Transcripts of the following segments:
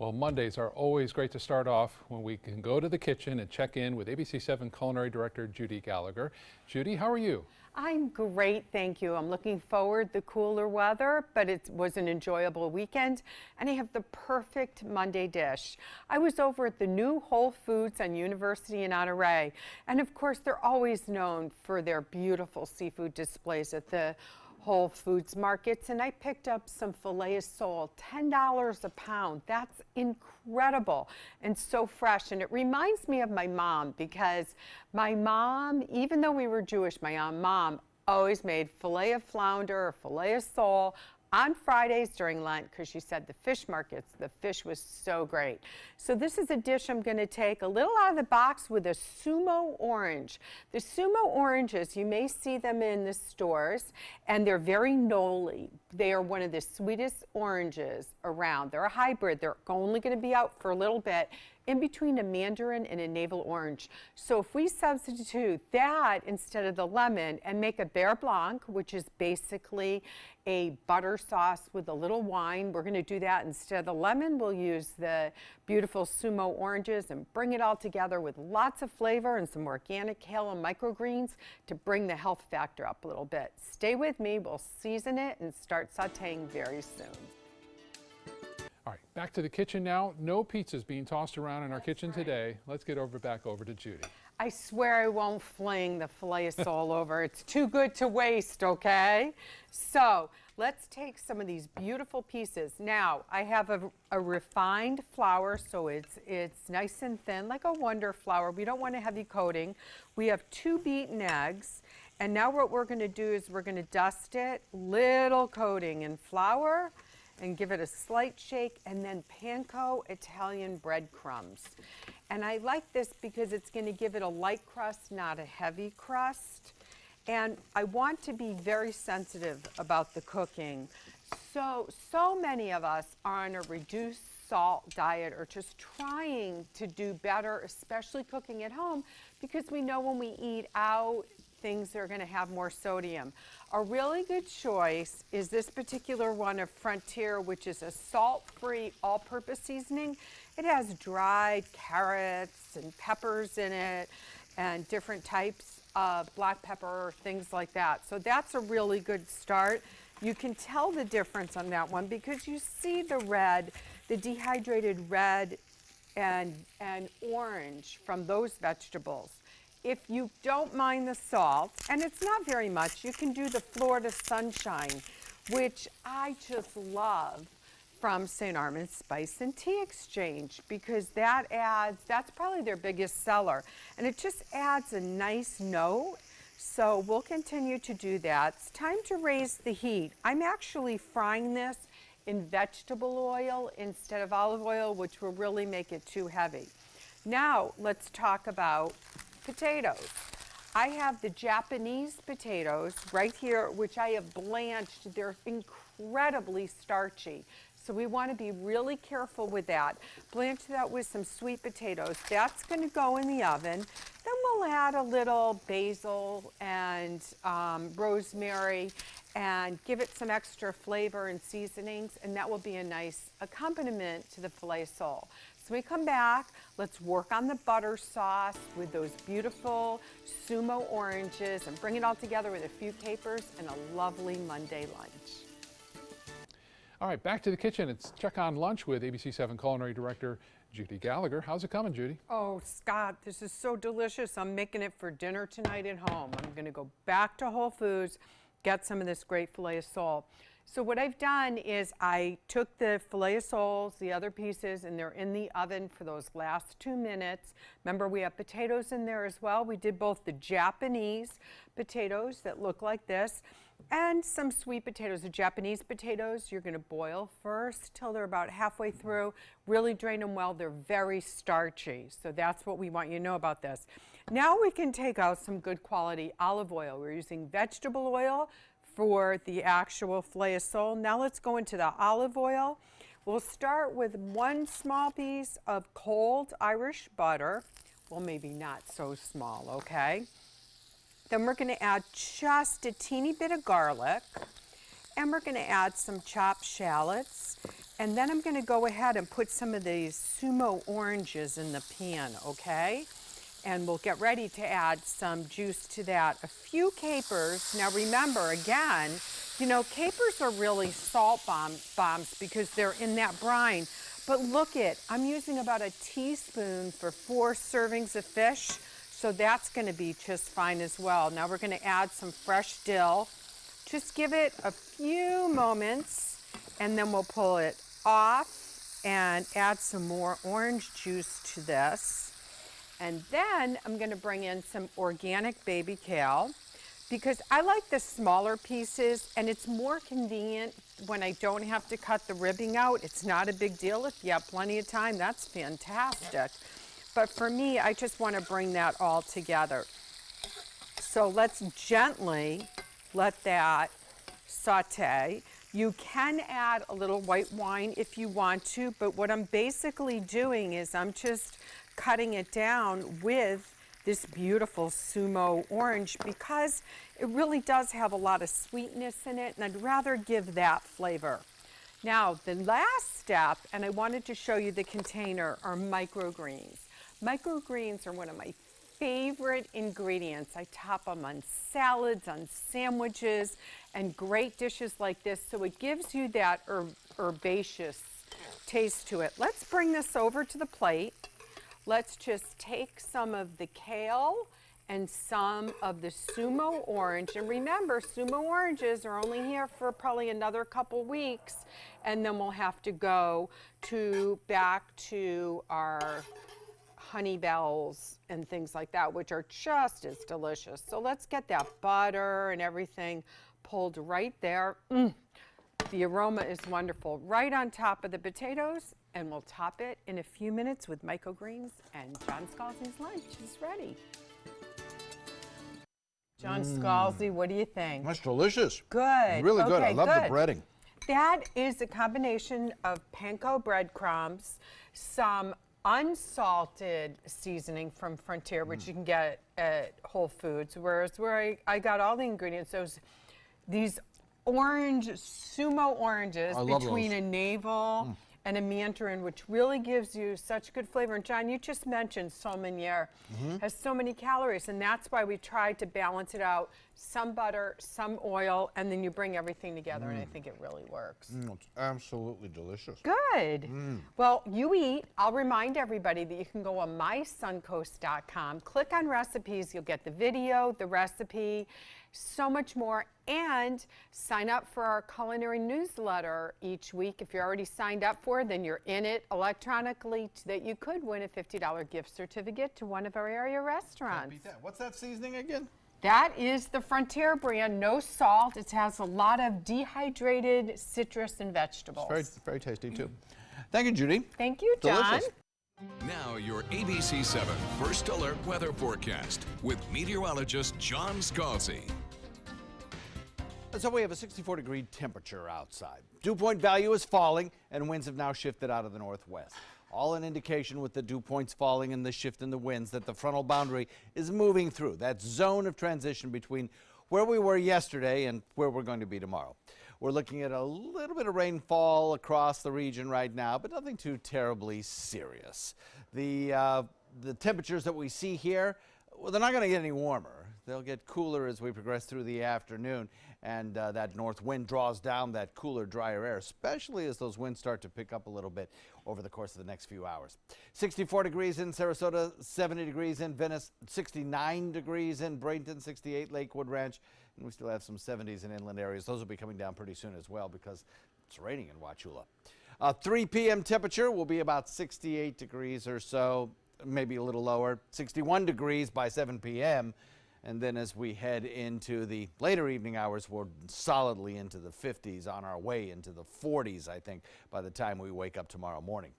Well, Mondays are always great to start off when we can go to the kitchen and check in with ABC7 Culinary Director Judy Gallagher. Judy, how are you? I'm great, thank you. I'm looking forward to cooler weather, but it was an enjoyable weekend, and I have the perfect Monday dish. I was over at the new Whole Foods on University in Monterey, and of course, they're always known for their beautiful seafood displays at the Whole Foods markets, and I picked up some filet of sole, $10 a pound. That's incredible and so fresh. And it reminds me of my mom, because my mom, even though we were Jewish, my mom always made filet of flounder or filet of sole on Fridays during Lent, because she said the fish markets, the fish was so great. So this is a dish I'm going to take a little out of the box with a sumo orange. The sumo oranges, you may see them in the stores, and they're very noli. They are one of the sweetest oranges around. They're a hybrid. They're only going to be out for a little bit, in between a mandarin and a navel orange. So if we substitute that instead of the lemon and make a beurre blanc, which is basically a butter sauce with a little wine, we're going to do that instead of the lemon. We'll use the beautiful sumo oranges and bring it all together with lots of flavor and some organic kale and microgreens to bring the health factor up a little bit. Stay with me. We'll season it and start sauteing very soon. All right, back to the kitchen now. No pizzas being tossed around in our kitchen today. Let's get back over to Judy. I swear I won't fling the filet of sole over. It's too good to waste, okay? So let's take some of these beautiful pieces. Now, I have a refined flour, so it's nice and thin, like a Wonder flour. We don't want a heavy coating. We have 2 beaten eggs. And now what we're going to do is we're going to dust it, little coating in flour, and give it a slight shake, and then panko Italian breadcrumbs. And I like this because it's going to give it a light crust, not a heavy crust. And I want to be very sensitive about the cooking. So many of us are on a reduced salt diet, or just trying to do better, especially cooking at home, because we know when we eat out, things are going to have more sodium. A really good choice is this particular one of Frontier, which is a salt-free all-purpose seasoning. It has dried carrots and peppers in it, and different types of black pepper, things like that. So that's a really good start. You can tell the difference on that one because you see the red, the dehydrated red and orange from those vegetables. If you don't mind the salt, and it's not very much, you can do the Florida Sunshine, which I just love, from St. Armand's Spice and Tea Exchange, because that's probably their biggest seller, and it just adds a nice note. So we'll continue to do that. It's time to raise the heat. I'm actually frying this in vegetable oil instead of olive oil, which will really make it too heavy. Now let's talk about potatoes. I have the Japanese potatoes right here, which I have blanched. They're incredibly starchy, so we want to be really careful with that. Blanch that with some sweet potatoes. That's going to go in the oven. Then we'll add a little basil and rosemary and give it some extra flavor and seasonings, and that will be a nice accompaniment to the filet of sole. So we come back, let's work on the butter sauce with those beautiful sumo oranges and bring it all together with a few capers and a lovely Monday lunch. All right, back to the kitchen. It's Check on Lunch with ABC7 Culinary Director Judy Gallagher. How's it coming, Judy? Oh, Scott, this is so delicious. I'm making it for dinner tonight at home. I'm going to go back to Whole Foods, get some of this great filet of sole. So what I've done is I took the filet of soles, the other pieces, and they're in the oven for those last 2 minutes. Remember, we have potatoes in there as well. We did both the Japanese potatoes that look like this and some sweet potatoes. The Japanese potatoes, you're going to boil first till they're about halfway through. Really drain them well. They're very starchy. So that's what we want you to know about this. Now we can take out some good quality olive oil. We're using vegetable oil for the actual filet of sole. Now let's go into the olive oil. We'll start with 1 small piece of cold Irish butter. Well, maybe not so small, okay? Then we're going to add just a teeny bit of garlic, and we're going to add some chopped shallots And then I'm going to go ahead and put some of these Sumo oranges in the pan, okay? And we'll get ready to add some juice to that. A few capers. Now remember, again, you know, capers are really salt bombs because they're in that brine. But look I'm using about a teaspoon for 4 servings of fish. So that's going to be just fine as well. Now we're going to add some fresh dill. Just give it a few moments and then we'll pull it off and add some more orange juice to this. And then I'm going to bring in some organic baby kale because I like the smaller pieces and it's more convenient when I don't have to cut the ribbing out. It's not a big deal. If you have plenty of time, that's fantastic. But for me, I just want to bring that all together. So let's gently let that saute. You can add a little white wine if you want to, but what I'm basically doing is I'm just cutting it down with this beautiful Sumo orange because it really does have a lot of sweetness in it, and I'd rather give that flavor. Now, the last step, and I wanted to show you the container, are microgreens. Microgreens are one of my favorite ingredients. I top them on salads, on sandwiches, and great dishes like this, so it gives you that herbaceous taste to it. Let's bring this over to the plate. Let's just take some of the kale and some of the Sumo orange. And remember, Sumo oranges are only here for probably another couple weeks, and then we'll have to go back to our honey bells and things like that, which are just as delicious. So let's get that butter and everything pulled right there. The aroma is wonderful. Right on top of the potatoes, and we'll top it in a few minutes with microgreens, and John Scalzi's lunch is ready. John Scalzi, what do you think? That's delicious. Good. Really good. Okay, I love good. the breading. That is a combination of panko breadcrumbs, some unsalted seasoning from Frontier, which you can get at Whole Foods, whereas where I got all the ingredients, these orange, Sumo oranges between those. a navel and a mandarin, which really gives you such good flavor. And John, you just mentioned saumonier has so many calories, and that's why we tried to balance it out. Some butter, some oil, and then you bring everything together, and I think it really works. It's absolutely delicious. Good. Well, you eat. I'll remind everybody that you can go on mysuncoast.com, click on recipes, you'll get the video, the recipe, so much more, and sign up for our culinary newsletter each week. If you're already signed up for it, then you're in it electronically that you could win a $50 gift certificate to one of our area restaurants. What's that seasoning again? That is the Frontier brand, no salt. It has a lot of dehydrated citrus and vegetables. It's very tasty too. Thank you, Judy. Thank you, John. Delicious. Now your ABC 7 First Alert Weather Forecast with meteorologist John Scalzi. So we have a 64-degree temperature outside. Dew point value is falling, and winds have now shifted out of the northwest. All an indication with the dew points falling and the shift in the winds that the frontal boundary is moving through that zone of transition between where we were yesterday and where we're going to be tomorrow. We're looking at a little bit of rainfall across the region right now, but nothing too terribly serious. The temperatures that we see here, well, they're not going to get any warmer. They'll get cooler as we progress through the afternoon, and that north wind draws down that cooler, drier air, especially as those winds start to pick up a little bit over the course of the next few hours. 64 degrees in Sarasota, 70 degrees in Venice, 69 degrees in Bradenton, 68 Lakewood Ranch, and we still have some 70s in inland areas. Those will be coming down pretty soon as well because it's raining in Wauchula. 3 p.m. temperature will be about 68 degrees or so, maybe a little lower, 61 degrees by 7 p.m., and then as we head into the later evening hours, we're solidly into the 50s, on our way into the 40s, I think, by the time we wake up tomorrow morning.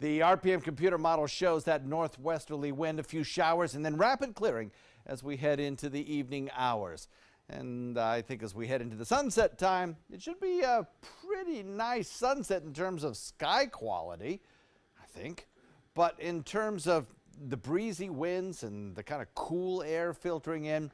The RPM computer model shows that northwesterly wind, a few showers, and then rapid clearing as we head into the evening hours. And I think as we head into the sunset time, it should be a pretty nice sunset in terms of sky quality, I think. But in terms of the breezy winds and the kind of cool air filtering in,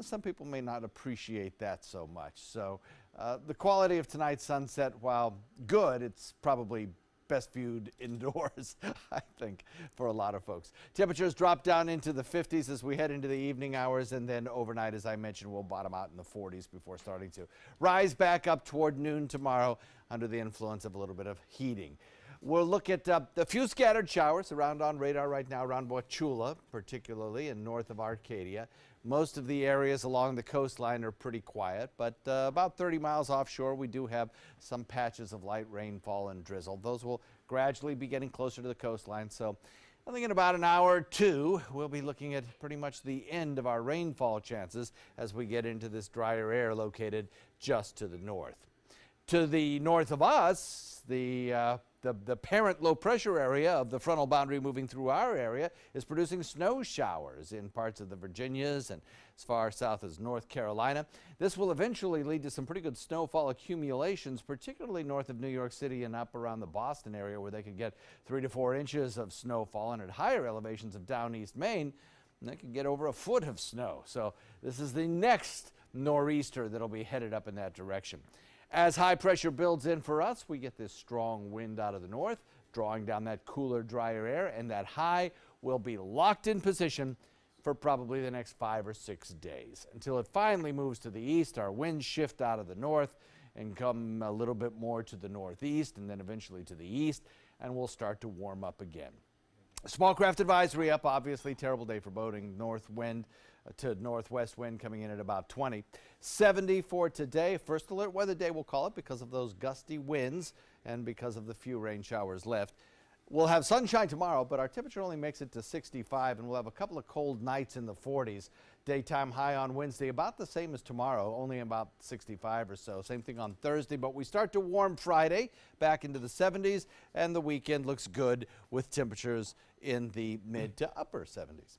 some people may not appreciate that so much. So The quality of tonight's sunset, while good, it's probably best viewed indoors, I think, for a lot of folks. Temperatures drop down into the 50s as we head into the evening hours, and then overnight, as I mentioned, we'll bottom out in the 40s before starting to rise back up toward noon tomorrow under the influence of a little bit of heating. We'll look at a few scattered showers around on radar right now around Wauchula, particularly and north of Arcadia. Most of the areas along the coastline are pretty quiet, but about 30 miles offshore, we do have some patches of light rainfall and drizzle. Those will gradually be getting closer to the coastline, so I think in about an hour or two, we'll be looking at pretty much the end of our rainfall chances as we get into this drier air located just to the north. To the north of us, the parent low pressure area of the frontal boundary moving through our area is producing snow showers in parts of the Virginias and as far south as North Carolina. This will eventually lead to some pretty good snowfall accumulations, particularly north of New York City and up around the Boston area, where they could get 3 to 4 inches of snowfall, and at higher elevations of down East Maine, they could get over a foot of snow. So this is the next nor'easter that'll be headed up in that direction. As high pressure builds in for us, we get this strong wind out of the north, drawing down that cooler, drier air, and that high will be locked in position for probably the next 5 or 6 days. Until it finally moves to the east, our winds shift out of the north and come a little bit more to the northeast and then eventually to the east, and we'll start to warm up again. Small craft advisory up, obviously terrible day for boating. North wind to northwest wind coming in at about 20. 70 for today. First alert weather day, we'll call it, because of those gusty winds and because of the few rain showers left. We'll have sunshine tomorrow, but our temperature only makes it to 65, and we'll have a couple of cold nights in the 40s. Daytime high on Wednesday, about the same as tomorrow, only about 65 or so. Same thing on Thursday, but we start to warm Friday back into the 70s, and the weekend looks good with temperatures in the mid to upper 70s.